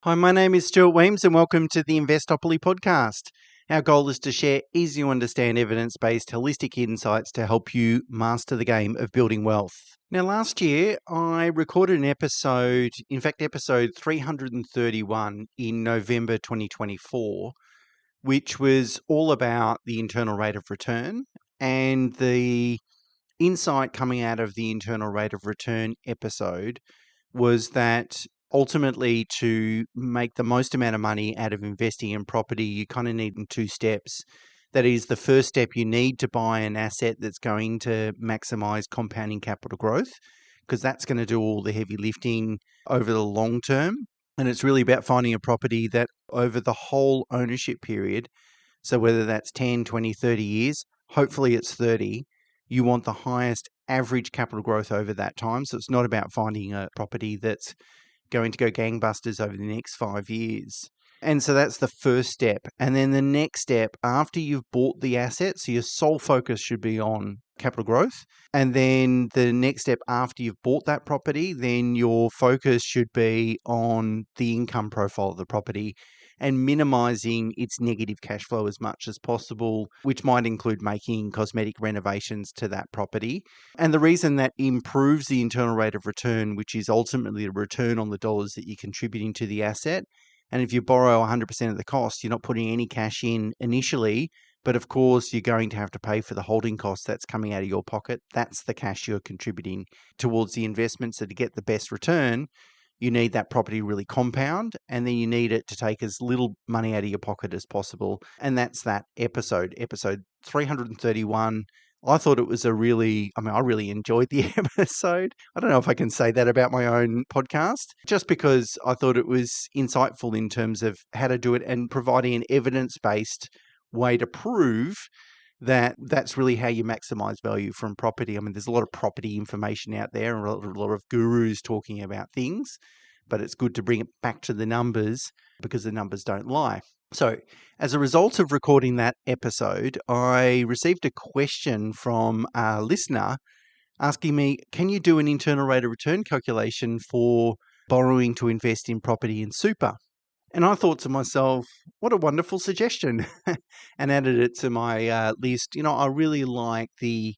Hi, my name is Stuart Weems and welcome to the Investopoly podcast. Our goal is to share easy to understand evidence-based holistic insights to help you master the game of building wealth. Now, last year I recorded an episode, episode 331 in November 2024, which was all about the internal rate of return, and the insight coming out of the internal rate of return episode was that ultimately, to make the most amount of money out of investing in property, you kind of need in two steps. That is, the first step, you need to buy an asset that's going to maximize compounding capital growth, because that's going to do all the heavy lifting over the long term. And it's really about finding a property that over the whole ownership period, so whether that's 10, 20, 30 years, hopefully it's 30, you want the highest average capital growth over that time. So it's not about finding a property that's going to go gangbusters over the next 5 years. And so that's the first step. And then the next step, after you've bought the asset, so your sole focus should be on capital growth. And then the next step, after you've bought that property, then your focus should be on the income profile of the property and minimizing its negative cash flow as much as possible, which might include making cosmetic renovations to that property. And the reason that improves the internal rate of return, which is ultimately the return on the dollars that you're contributing to the asset. And if you borrow 100% of the cost, you're not putting any cash in initially, but of course you're going to have to pay for the holding cost that's coming out of your pocket. That's the cash you're contributing towards the investment. So to get the best return, you need that property really compound, and then you need it to take as little money out of your pocket as possible. And that's that episode 331. I thought it was I really enjoyed the episode. I don't know if I can say that about my own podcast, just because I thought it was insightful in terms of how to do it and providing an evidence-based way to prove that that's really how you maximize value from property. I mean, there's a lot of property information out there and a lot of gurus talking about things, but it's good to bring it back to the numbers because the numbers don't lie. So as a result of recording that episode, I received a question from a listener asking me, can you do an internal rate of return calculation for borrowing to invest in property and super? And I thought to myself, what a wonderful suggestion, and added it to my list. I really like the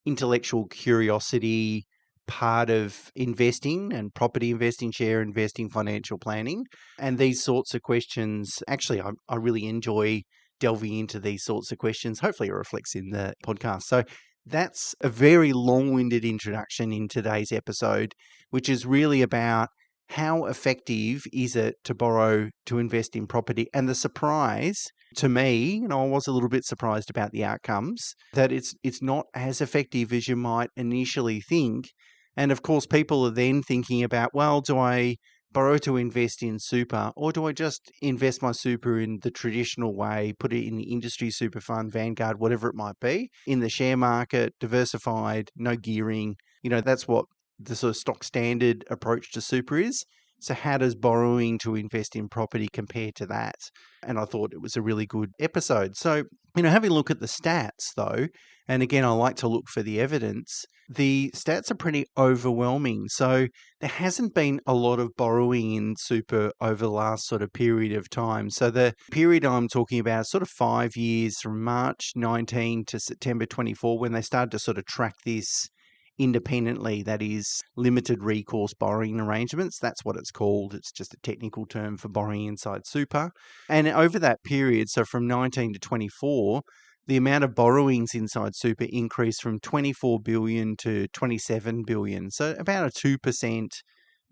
intellectual curiosity part of investing and property investing, share investing, financial planning. And these sorts of questions, actually, I really enjoy delving into these sorts of questions. Hopefully it reflects in the podcast. So that's a very long-winded introduction in today's episode, which is really about how effective is it to borrow to invest in property? And the surprise to me, I was a little bit surprised about the outcomes, that it's not as effective as you might initially think. And of course, people are then thinking about, well, do I borrow to invest in super, or do I just invest my super in the traditional way, put it in the industry super fund, Vanguard, whatever it might be, in the share market, diversified, no gearing? That's what the sort of stock standard approach to super is. So how does borrowing to invest in property compare to that? And I thought it was a really good episode. So, having a look at the stats though, and again, I like to look for the evidence, the stats are pretty overwhelming. So there hasn't been a lot of borrowing in super over the last sort of period of time. So the period I'm talking about is sort of 5 years, from March 19 to September 24, when they started to sort of track this independently. That is Limited Recourse Borrowing Arrangements. That's what it's called. It's just a technical term for borrowing inside super. And over that period, so from 19 to 24, the amount of borrowings inside super increased from 24 billion to 27 billion. So about a 2%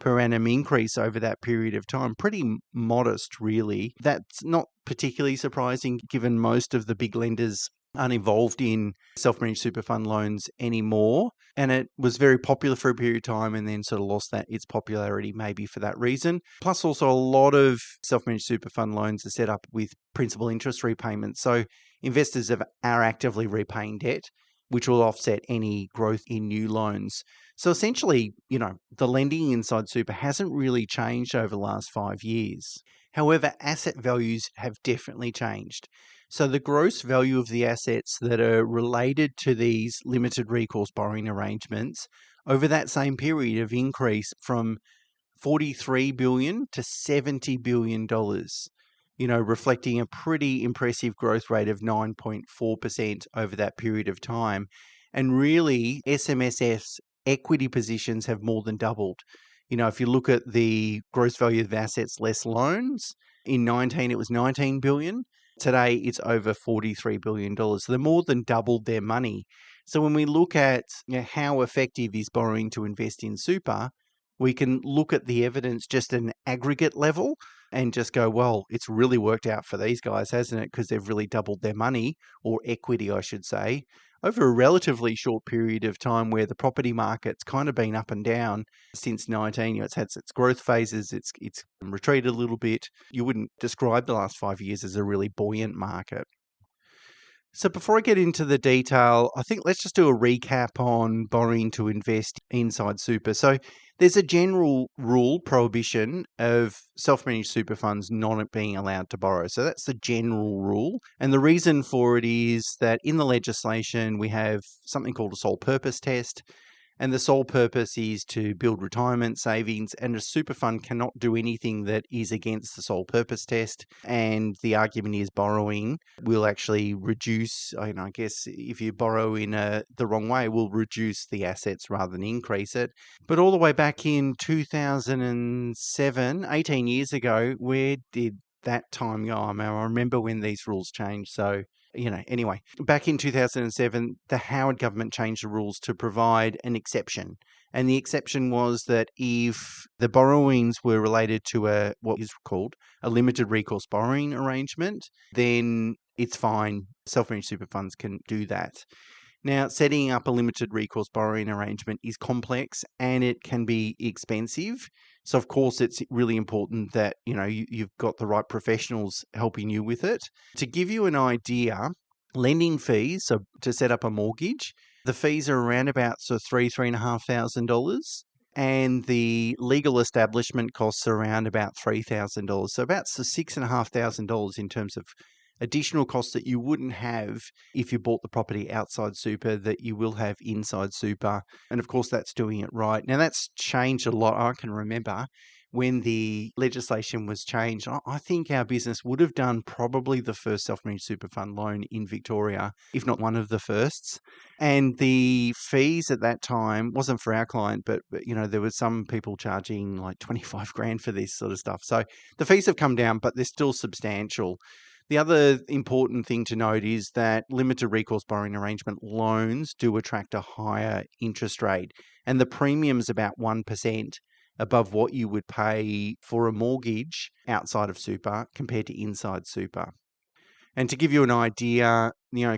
per annum increase over that period of time. Pretty modest, really. That's not particularly surprising given most of the big lenders aren't involved in self-managed super fund loans anymore. And it was very popular for a period of time and then sort of lost its popularity maybe for that reason. Plus also a lot of self-managed super fund loans are set up with principal interest repayments. So investors are actively repaying debt, which will offset any growth in new loans. So essentially, the lending inside super hasn't really changed over the last 5 years. However, asset values have definitely changed. So the gross value of the assets that are related to these limited recourse borrowing arrangements over that same period have increased from $43 billion to $70 billion, reflecting a pretty impressive growth rate of 9.4% over that period of time. And really, SMSF's equity positions have more than doubled. If you look at the gross value of assets less loans, in 19 it was $19 billion. Today it's over $43 billion. So they more than doubled their money. So when we look at how effective is borrowing to invest in super, we can look at the evidence just at an aggregate level and just go, well, it's really worked out for these guys, hasn't it? Because they've really doubled their money, or equity, I should say, over a relatively short period of time where the property market's kind of been up and down since 19. It's had its growth phases, it's retreated a little bit. You wouldn't describe the last 5 years as a really buoyant market. So before I get into the detail, I think let's just do a recap on borrowing to invest inside super. So there's a general rule prohibition of self-managed super funds not being allowed to borrow. So that's the general rule. And the reason for it is that in the legislation, we have something called a sole purpose test. And the sole purpose is to build retirement savings, and a super fund cannot do anything that is against the sole purpose test. And the argument is borrowing will actually reduce, I guess if you borrow in the wrong way, will reduce the assets rather than increase it. But all the way back in 2007, 18 years ago, where did that time go? I remember when these rules changed. So anyway, back in 2007, the Howard government changed the rules to provide an exception. And the exception was that if the borrowings were related to what is called a limited recourse borrowing arrangement, then it's fine. Self-managed super funds can do that. Now, setting up a limited recourse borrowing arrangement is complex and it can be expensive. So, of course, it's really important that, you've got the right professionals helping you with it. To give you an idea, lending fees, so to set up a mortgage, the fees are around about $3,500, and the legal establishment costs are around about $3,000. So about $6,500 in terms of additional costs that you wouldn't have if you bought the property outside super that you will have inside super. And of course, that's doing it right. Now, that's changed a lot. I can remember when the legislation was changed, I think our business would have done probably the first self-managed super fund loan in Victoria, if not one of the firsts. And the fees at that time wasn't for our client, but there were some people charging like 25 grand for this sort of stuff. So the fees have come down, but they're still substantial. The other important thing to note is that limited recourse borrowing arrangement loans do attract a higher interest rate, and the premium's about 1% above what you would pay for a mortgage outside of super compared to inside super. And to give you an idea,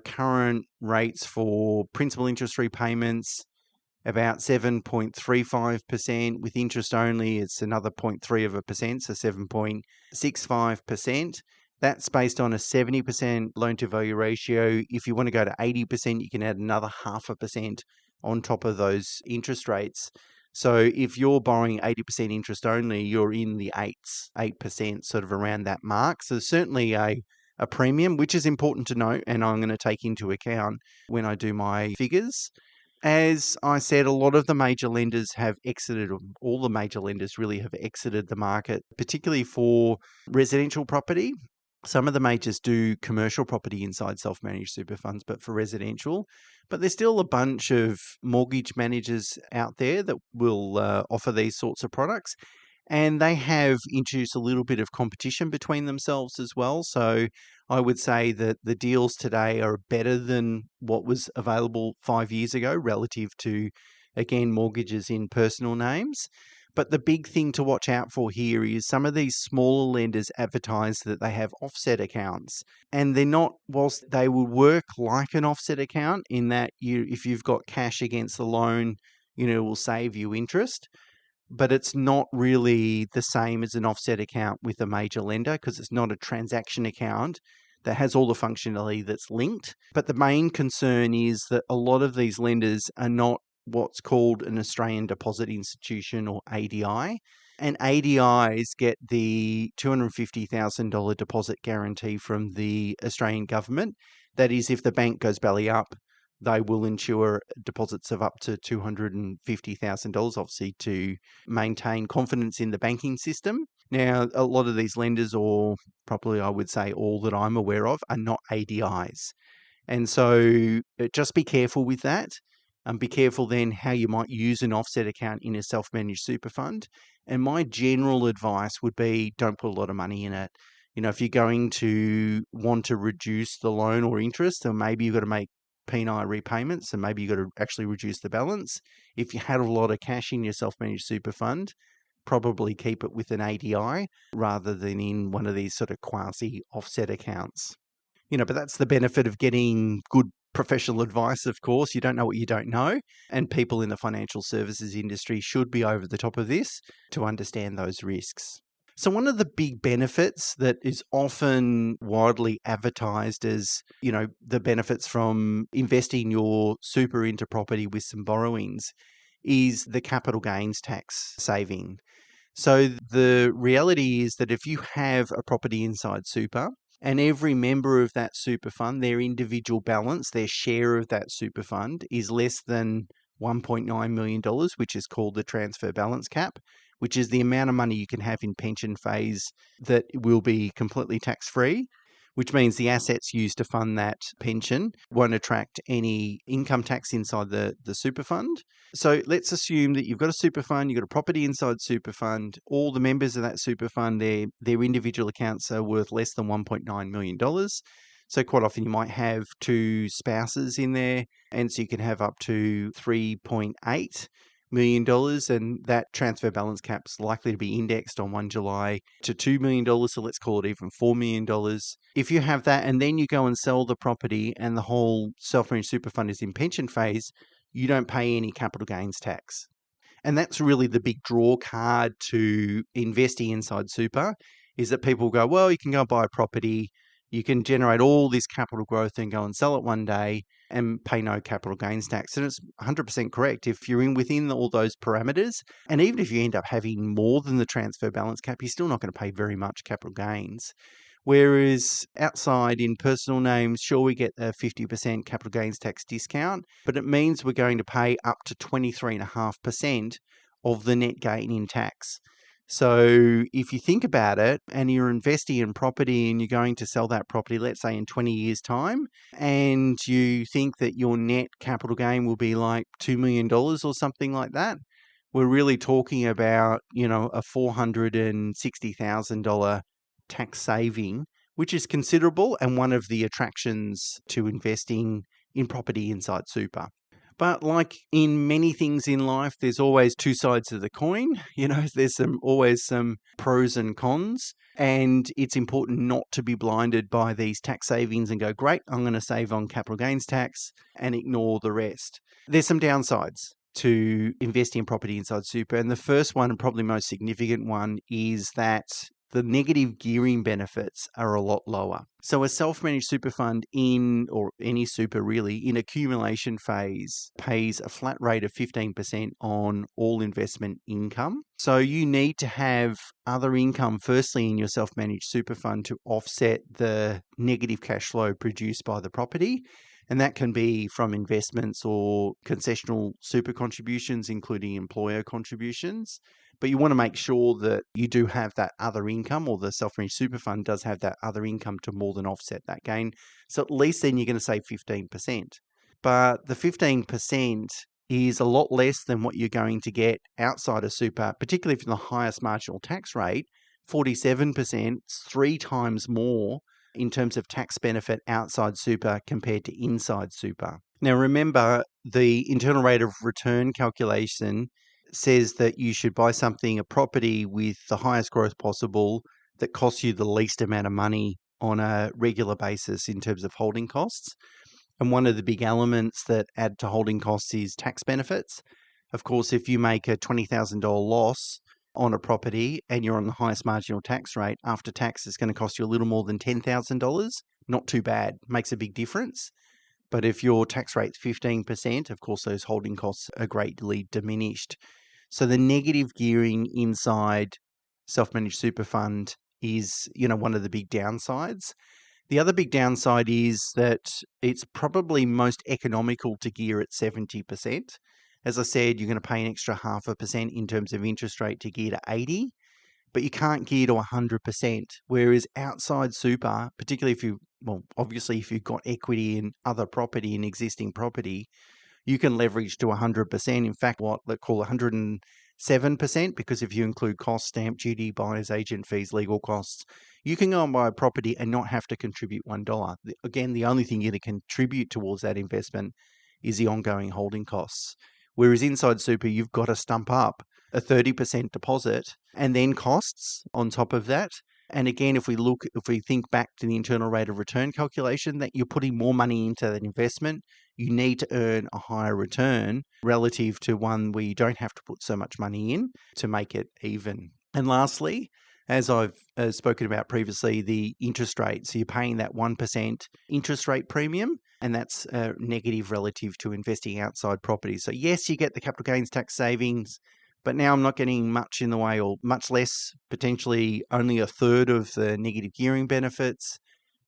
current rates for principal interest repayments, about 7.35%. With interest only, it's another 0.3%, so 7.65%. That's based on a 70% loan to value ratio. If you want to go to 80%, you can add another 0.5% on top of those interest rates. So if you're borrowing 80% interest only, you're in the 8%, sort of around that mark. So there's certainly a premium, which is important to note, and I'm going to take into account when I do my figures. As I said, a lot of the major lenders have exited, or all the major lenders really have exited the market, particularly for residential property. Some of the majors do commercial property inside self-managed super funds, but for residential. But there's still a bunch of mortgage managers out there that will offer these sorts of products. And they have introduced a little bit of competition between themselves as well. So I would say that the deals today are better than what was available 5 years ago relative to, again, mortgages in personal names. But the big thing to watch out for here is some of these smaller lenders advertise that they have offset accounts. And they're not, whilst they will work like an offset account in that if you've got cash against the loan, it will save you interest. But it's not really the same as an offset account with a major lender because it's not a transaction account that has all the functionality that's linked. But the main concern is that a lot of these lenders are not what's called an Australian Deposit Institution, or ADI. And ADIs get the $250,000 deposit guarantee from the Australian government. That is, if the bank goes belly up, They will insure deposits of up to $250,000, obviously, to maintain confidence in the banking system. Now, a lot of these lenders, or probably I would say all that I'm aware of, are not ADIs. And so just be careful with that. Be careful then how you might use an offset account in a self-managed super fund. And my general advice would be don't put a lot of money in it. If you're going to want to reduce the loan or interest, then maybe you've got to make P&I repayments, and maybe you've got to actually reduce the balance. If you had a lot of cash in your self-managed super fund, probably keep it with an ADI rather than in one of these sort of quasi offset accounts. But that's the benefit of getting good professional advice, of course. You don't know what you don't know. And people in the financial services industry should be over the top of this to understand those risks. So one of the big benefits that is often widely advertised as, the benefits from investing your super into property with some borrowings is the capital gains tax saving. So the reality is that if you have a property inside super, and every member of that super fund, their individual balance, their share of that super fund is less than $1.9 million, which is called the transfer balance cap, which is the amount of money you can have in pension phase that will be completely tax-free, which means the assets used to fund that pension won't attract any income tax inside the super fund. So let's assume that you've got a super fund, you've got a property inside super fund, all the members of that super fund, their individual accounts are worth less than $1.9 million. So quite often you might have two spouses in there, and so you can have up to $3.8 million, and that transfer balance cap's likely to be indexed on 1 July to $2 million, so let's call it even $4 million. If you have that and then you go and sell the property and the whole self-managed super fund is in pension phase, you don't pay any capital gains tax. And that's really the big draw card to investing inside super, is that people go, well, you can go buy a property, you can generate all this capital growth and go and sell it one day and pay no capital gains tax. And it's 100% correct. If you're within all those parameters, and even if you end up having more than the transfer balance cap, you're still not going to pay very much capital gains. Whereas outside in personal names, sure, we get a 50% capital gains tax discount, but it means we're going to pay up to 23.5% of the net gain in tax. So if you think about it and you're investing in property and you're going to sell that property, let's say in 20 years' time, and you think that your net capital gain will be like $2 million or something like that, we're really talking about, a $460,000 tax saving, which is considerable and one of the attractions to investing in property inside super. But like in many things in life, there's always two sides of the coin. There's always some pros and cons. And it's important not to be blinded by these tax savings and go, great, I'm going to save on capital gains tax and ignore the rest. There's some downsides to investing in property inside super. And the first one, and probably most significant one, is that the negative gearing benefits are a lot lower. So a self-managed super fund or any super really, in accumulation phase pays a flat rate of 15% on all investment income. So you need to have other income firstly in your self-managed super fund to offset the negative cash flow produced by the property. And that can be from investments or concessional super contributions, including employer contributions. But you want to make sure that you do have that other income, or the self-managed super fund does have that other income to more than offset that gain. So at least then you're going to save 15%. But the 15% is a lot less than what you're going to get outside of super, particularly from the highest marginal tax rate, 47%, 3 times more in terms of tax benefit outside super compared to inside super. Now remember, the internal rate of return calculation says that you should buy a property with the highest growth possible that costs you the least amount of money on a regular basis in terms of holding costs. And one of the big elements that add to holding costs is tax benefits. Of course, if you make a $20,000 loss on a property and you're on the highest marginal tax rate, after tax it's going to cost you a little more than $10,000. Not too bad, makes a big difference. But if your tax rate's 15%, of course, those holding costs are greatly diminished. So the negative gearing inside self-managed super fund is, one of the big downsides. The other big downside is that it's probably most economical to gear at 70%. As I said, you're going to pay an extra 0.5% in terms of interest rate to gear to 80, but you can't gear to 100%. Whereas outside super, particularly obviously if you've got equity in other property, in existing property, you can leverage to 100%. In fact, what they call 107%, because if you include costs, stamp duty, buyer's agent fees, legal costs, you can go and buy a property and not have to contribute $1. Again, the only thing you're going to contribute towards that investment is the ongoing holding costs. Whereas inside super, you've got to stump up a 30% deposit and then costs on top of that. And again, if we think back to the internal rate of return calculation, that you're putting more money into that investment, you need to earn a higher return relative to one where you don't have to put so much money in to make it even. And lastly, as I've spoken about previously, the interest rate. So you're paying that 1% interest rate premium, and that's negative relative to investing outside property. So yes, you get the capital gains tax savings, but now I'm not getting much in the way, or much less, potentially only a third of the negative gearing benefits.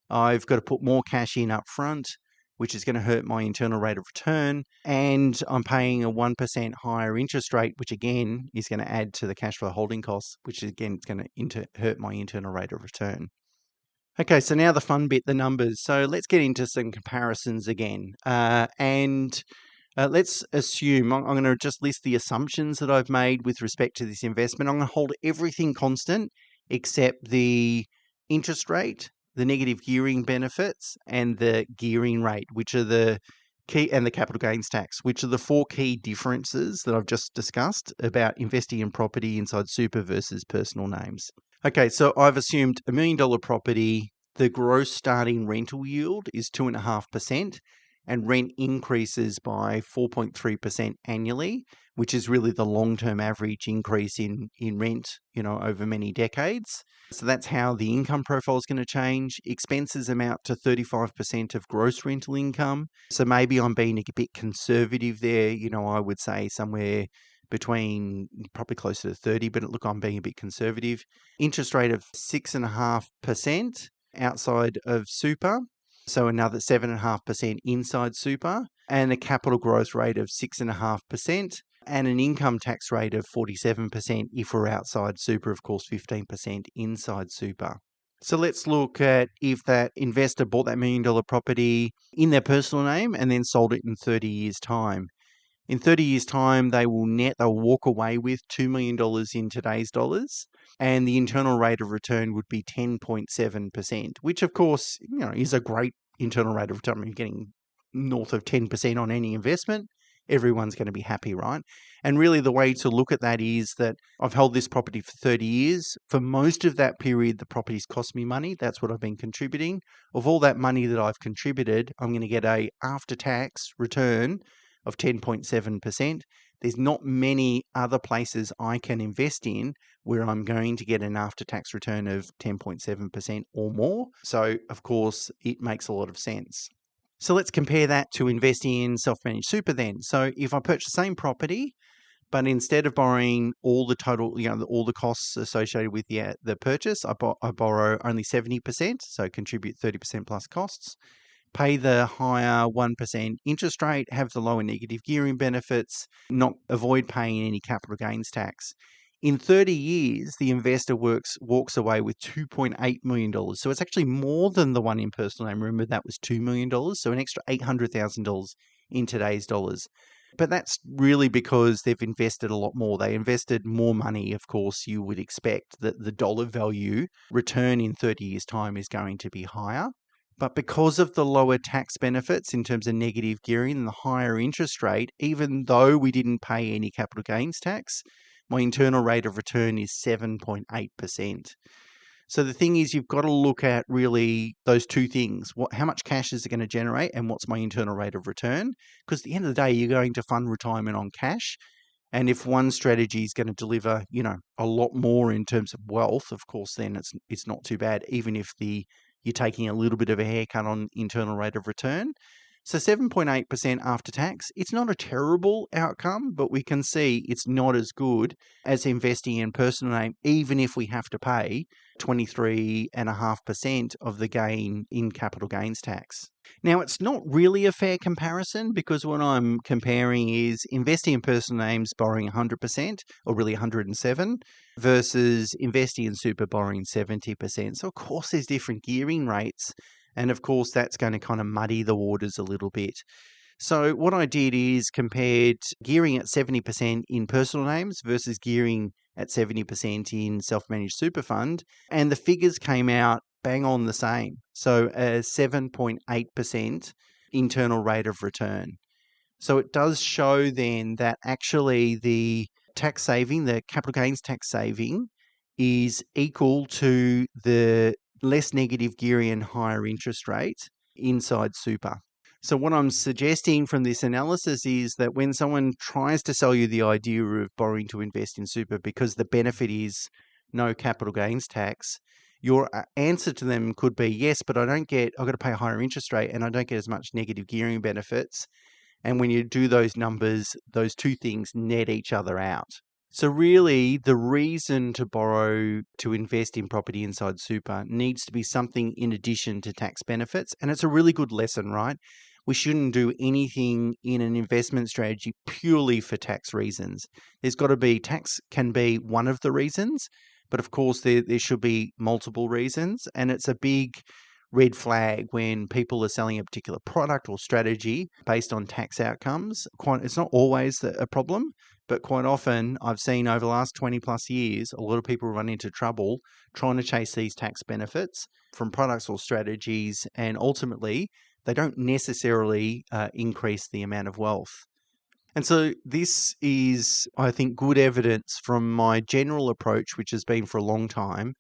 I've got to put more cash in up front, which is going to hurt my internal rate of return. And I'm paying a 1% higher interest rate, which again is going to add to the cash flow holding costs, which again is going to hurt my internal rate of return. Okay, so now the fun bit, the numbers. So let's get into some comparisons again. Let's assume, I'm going to just list the assumptions that I've made with respect to this investment. I'm going to hold everything constant except the interest rate, the negative gearing benefits, and the gearing rate, which are the key, and the capital gains tax, which are the four key differences that I've just discussed about investing in property inside super versus personal names. Okay, so I've assumed $1 million property, the gross starting rental yield is 2.5%, and rent increases by 4.3% annually, which is really the long-term average increase in rent, over many decades. So that's how the income profile is going to change. Expenses amount to 35% of gross rental income. So maybe I'm being a bit conservative there. I would say somewhere between probably closer to 30, but look, I'm being a bit conservative. Interest rate of 6.5% outside of super. So another 7.5% inside super, and a capital growth rate of 6.5%, and an income tax rate of 47% if we're outside super, of course, 15% inside super. So let's look at if that investor bought that $1 million property in their personal name and then sold it in 30 years' time. In 30 years' time, they'll walk away with $2 million in today's dollars, and the internal rate of return would be 10.7%, which of course, is a great internal rate of return. You're getting north of 10% on any investment. Everyone's going to be happy, right? And really the way to look at that is that I've held this property for 30 years. For most of that period, the property's cost me money. That's what I've been contributing. Of all that money that I've contributed, I'm going to get a after-tax return of 10.7%. There's not many other places I can invest in where I'm going to get an after-tax return of 10.7% or more. So, of course, it makes a lot of sense. So let's compare that to investing in self-managed super then. So if I purchase the same property, but instead of borrowing all the total, all the costs associated with the purchase, I borrow only 70%, so contribute 30% plus costs. Pay the higher 1% interest rate, have the lower negative gearing benefits, avoid paying any capital gains tax. In 30 years, the investor walks away with $2.8 million. So it's actually more than the one in personal name. Remember, that was $2 million. So an extra $800,000 in today's dollars. But that's really because they've invested a lot more. They invested more money. Of course, you would expect that the dollar value return in 30 years' time is going to be higher. But because of the lower tax benefits in terms of negative gearing and the higher interest rate, even though we didn't pay any capital gains tax, my internal rate of return is 7.8%. So the thing is, you've got to look at really those two things. How much cash is it going to generate, and what's my internal rate of return? Because at the end of the day, you're going to fund retirement on cash. And if one strategy is going to deliver, a lot more in terms of wealth, of course, then it's not too bad, even if you're taking a little bit of a haircut on internal rate of return. So 7.8% after tax, it's not a terrible outcome, but we can see it's not as good as investing in personal name, even if we have to pay 23.5% of the gain in capital gains tax. Now, it's not really a fair comparison because what I'm comparing is investing in personal names borrowing 100%, or really 107, versus investing in super borrowing 70%. So, of course, there's different gearing rates. And of course, that's going to kind of muddy the waters a little bit. So what I did is compared gearing at 70% in personal names versus gearing at 70% in self-managed super fund. And the figures came out bang on the same. So a 7.8% internal rate of return. So it does show then that actually the tax saving, the capital gains tax saving, is equal to the less negative gearing and higher interest rate inside super. So what I'm suggesting from this analysis is that when someone tries to sell you the idea of borrowing to invest in super because the benefit is no capital gains tax, your answer to them could be, yes, but I've got to pay a higher interest rate and I don't get as much negative gearing benefits. And when you do those numbers, those two things net each other out. So really, the reason to borrow to invest in property inside super needs to be something in addition to tax benefits. And it's a really good lesson, right? We shouldn't do anything in an investment strategy purely for tax reasons. There's got to be, tax can be one of the reasons, but of course there should be multiple reasons. And it's a big red flag when people are selling a particular product or strategy based on tax outcomes. It's not always a problem, but quite often I've seen over the last 20 plus years, a lot of people run into trouble trying to chase these tax benefits from products or strategies, and ultimately they don't necessarily increase the amount of wealth. And so this is, I think, good evidence from my general approach, which has been for a long time.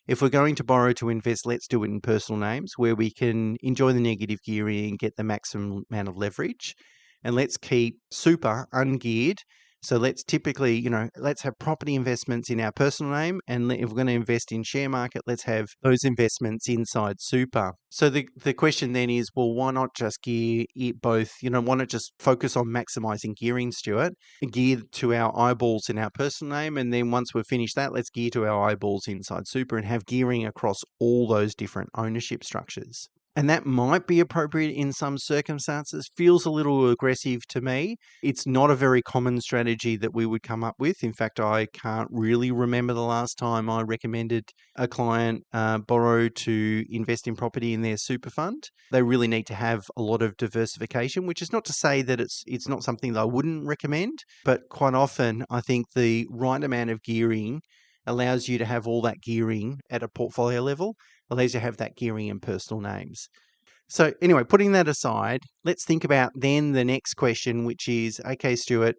If we're going to borrow to invest, let's do it in personal names where we can enjoy the negative gearing and get the maximum amount of leverage. And let's keep super ungeared. So let's typically, let's have property investments in our personal name. And if we're going to invest in share market, let's have those investments inside super. So the question then is, well, why not just gear it both? Why not just focus on maximizing gearing, Stuart? Gear to our eyeballs in our personal name. And then once we've finished that, let's gear to our eyeballs inside super and have gearing across all those different ownership structures. And that might be appropriate in some circumstances. Feels a little aggressive to me. It's not a very common strategy that we would come up with. In fact, I can't really remember the last time I recommended a client borrow to invest in property in their super fund. They really need to have a lot of diversification, which is not to say that it's not something that I wouldn't recommend, but quite often I think the right amount of gearing allows you to have all that gearing at a portfolio level, allows you to have that gearing in personal names. So anyway, putting that aside, let's think about then the next question, which is, okay, Stuart,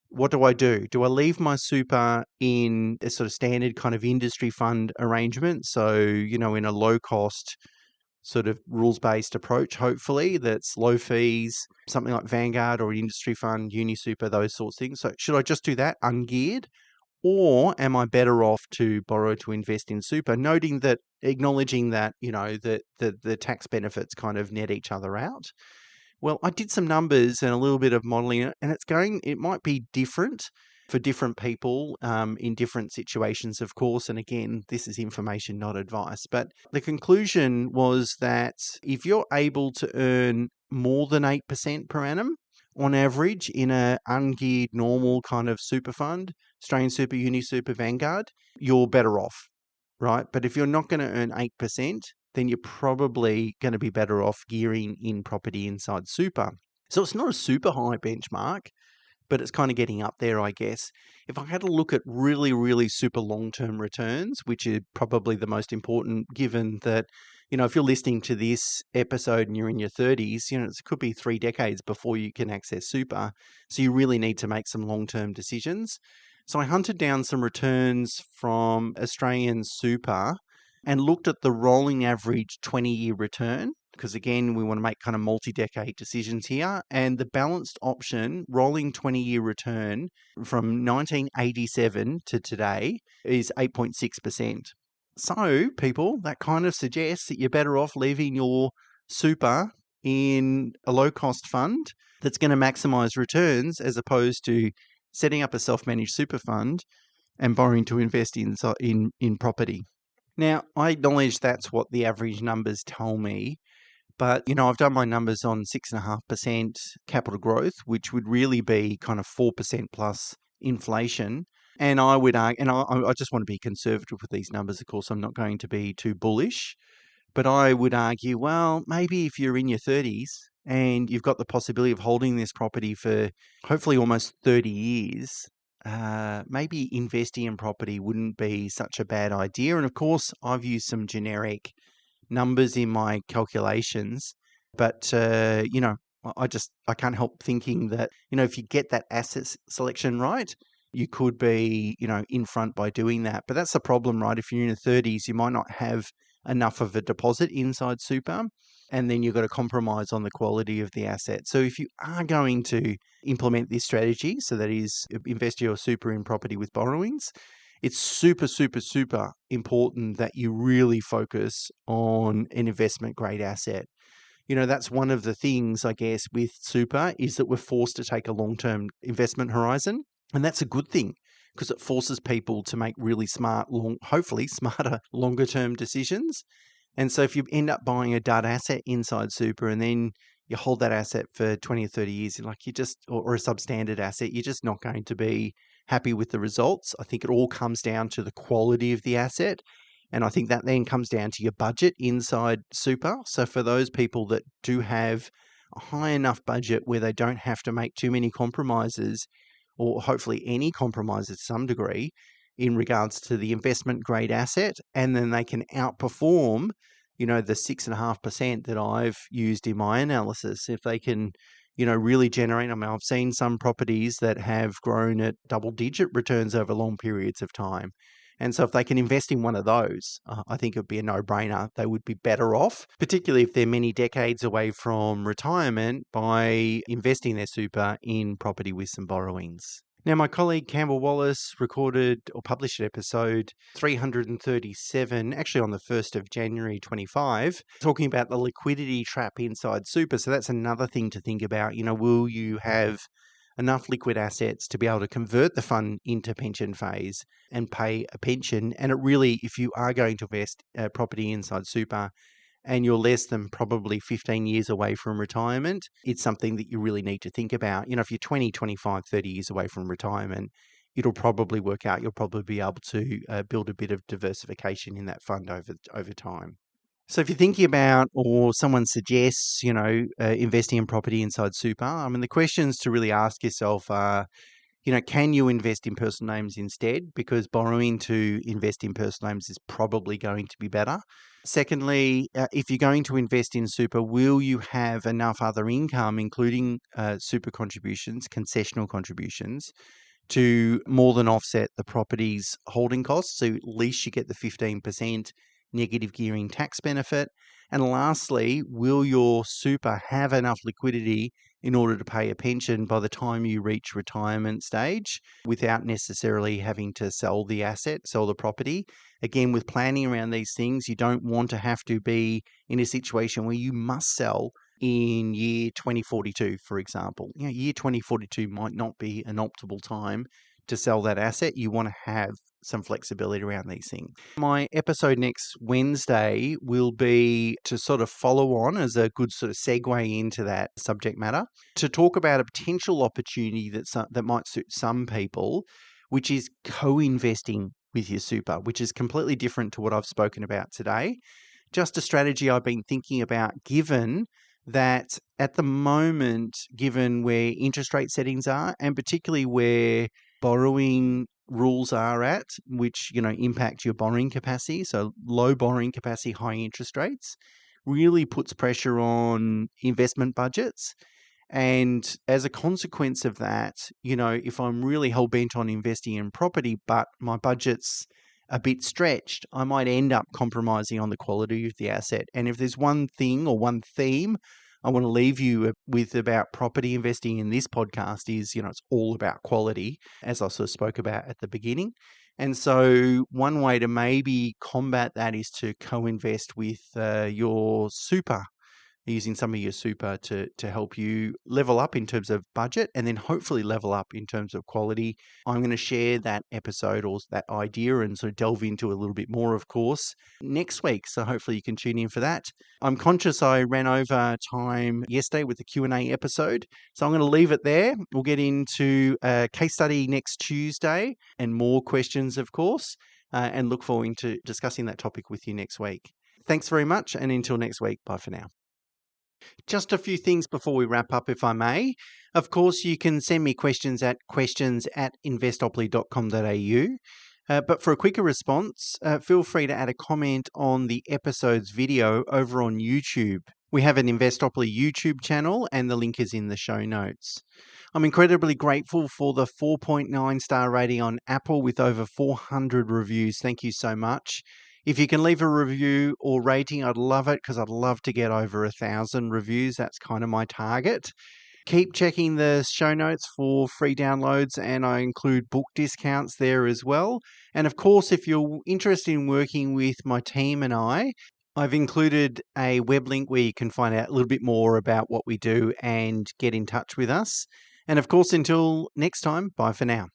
what do I do? Do I leave my super in a sort of standard kind of industry fund arrangement? So, in a low cost sort of rules-based approach, hopefully, that's low fees, something like Vanguard or industry fund, UniSuper, those sorts of things. So should I just do that ungeared? Or am I better off to borrow to invest in super, acknowledging that, that the tax benefits kind of net each other out? Well, I did some numbers and a little bit of modeling, and it might be different for different people in different situations, of course. And again, this is information, not advice. But the conclusion was that if you're able to earn more than 8% per annum, on average, in a ungeared, normal kind of super fund, Australian Super, UniSuper, Vanguard, you're better off, right? But if you're not going to earn 8%, then you're probably going to be better off gearing in property inside super. So it's not a super high benchmark, but it's kind of getting up there, I guess. If I had to look at really, really super long-term returns, which is probably the most important, given that, if you're listening to this episode and you're in your 30s, it could be 3 decades before you can access super. So you really need to make some long-term decisions. So I hunted down some returns from Australian super and looked at the rolling average 20-year return, because again, we want to make kind of multi-decade decisions here. And the balanced option rolling 20-year return from 1987 to today is 8.6%. So, people, that kind of suggests that you're better off leaving your super in a low-cost fund that's going to maximize returns as opposed to setting up a self-managed super fund and borrowing to invest in property. Now, I acknowledge that's what the average numbers tell me, but I've done my numbers on 6.5% capital growth, which would really be kind of 4% plus inflation. And I would argue, and I just want to be conservative with these numbers. Of course, I'm not going to be too bullish, but I would argue, well, maybe if you're in your 30s and you've got the possibility of holding this property for hopefully almost 30 years, maybe investing in property wouldn't be such a bad idea. And of course, I've used some generic numbers in my calculations, but I can't help thinking that if you get that asset selection right, you could be in front by doing that. But that's the problem, right? If you're in your 30s, you might not have enough of a deposit inside super, and then you've got to compromise on the quality of the asset. So if you are going to implement this strategy, so that is invest your super in property with borrowings, it's super, super, super important that you really focus on an investment grade asset. That's one of the things, I guess, with super is that we're forced to take a long-term investment horizon. And that's a good thing because it forces people to make really smart, hopefully smarter, longer term decisions. And so if you end up buying a dud asset inside super and then you hold that asset for 20 or 30 years, or a substandard asset, you're just not going to be happy with the results. I think it all comes down to the quality of the asset. And I think that then comes down to your budget inside super. So for those people that do have a high enough budget where they don't have to make too many compromises, or hopefully any compromises to some degree in regards to the investment grade asset, and then they can outperform, the 6.5% that I've used in my analysis. If they can, really generate, I've seen some properties that have grown at double-digit returns over long periods of time. And so if they can invest in one of those, I think it would be a no-brainer. They would be better off, particularly if they're many decades away from retirement, by investing their super in property with some borrowings. Now, my colleague Campbell Wallace recorded or published episode 337, actually on the 1st of January 25, talking about the liquidity trap inside super. So that's another thing to think about. Will you have enough liquid assets to be able to convert the fund into pension phase and pay a pension? And it really, if you are going to invest property inside super and you're less than probably 15 years away from retirement, it's something that you really need to think about. If you're 20, 25, 30 years away from retirement, it'll probably work out. You'll probably be able to build a bit of diversification in that fund over time. So if you're thinking about, or someone suggests, investing in property inside super, the questions to really ask yourself are, can you invest in personal names instead? Because borrowing to invest in personal names is probably going to be better. Secondly, if you're going to invest in super, will you have enough other income, including super contributions, concessional contributions, to more than offset the property's holding costs? So at least you get the 15% negative gearing tax benefit. And lastly, will your super have enough liquidity in order to pay a pension by the time you reach retirement stage without necessarily having to sell the property? Again, with planning around these things, you don't want to have to be in a situation where you must sell in year 2042, for example. Year 2042 might not be an optimal time to sell that asset. You want to have some flexibility around these things. My episode next Wednesday will be to sort of follow on as a good sort of segue into that subject matter, to talk about a potential opportunity that might suit some people, which is co-investing with your super, which is completely different to what I've spoken about today. Just a strategy I've been thinking about, given that at the moment, given where interest rate settings are, and particularly where borrowing rules are at, which impact your borrowing capacity. So low borrowing capacity, high interest rates, really puts pressure on investment budgets. And as a consequence of that, if I'm really hell bent on investing in property, but my budget's a bit stretched, I might end up compromising on the quality of the asset. And if there's one thing or one theme I want to leave you with about property investing in this podcast is, it's all about quality, as I sort of spoke about at the beginning. And so one way to maybe combat that is to co-invest with your super using some of your super to help you level up in terms of budget and then hopefully level up in terms of quality. I'm going to share that episode or that idea and sort of delve into a little bit more, of course, next week. So hopefully you can tune in for that. I'm conscious I ran over time yesterday with the Q&A episode, so I'm going to leave it there. We'll get into a case study next Tuesday and more questions, of course, and look forward to discussing that topic with you next week. Thanks very much, and until next week, bye for now. Just a few things before we wrap up, if I may. Of course, you can send me questions at questions@investopoly.com.au. But for a quicker response, feel free to add a comment on the episode's video over on YouTube. We have an Investopoly YouTube channel and the link is in the show notes. I'm incredibly grateful for the 4.9 star rating on Apple with over 400 reviews. Thank you so much. If you can leave a review or rating, I'd love it because I'd love to get over 1,000 reviews. That's kind of my target. Keep checking the show notes for free downloads, and I include book discounts there as well. And of course, if you're interested in working with my team and I've included a web link where you can find out a little bit more about what we do and get in touch with us. And of course, until next time, bye for now.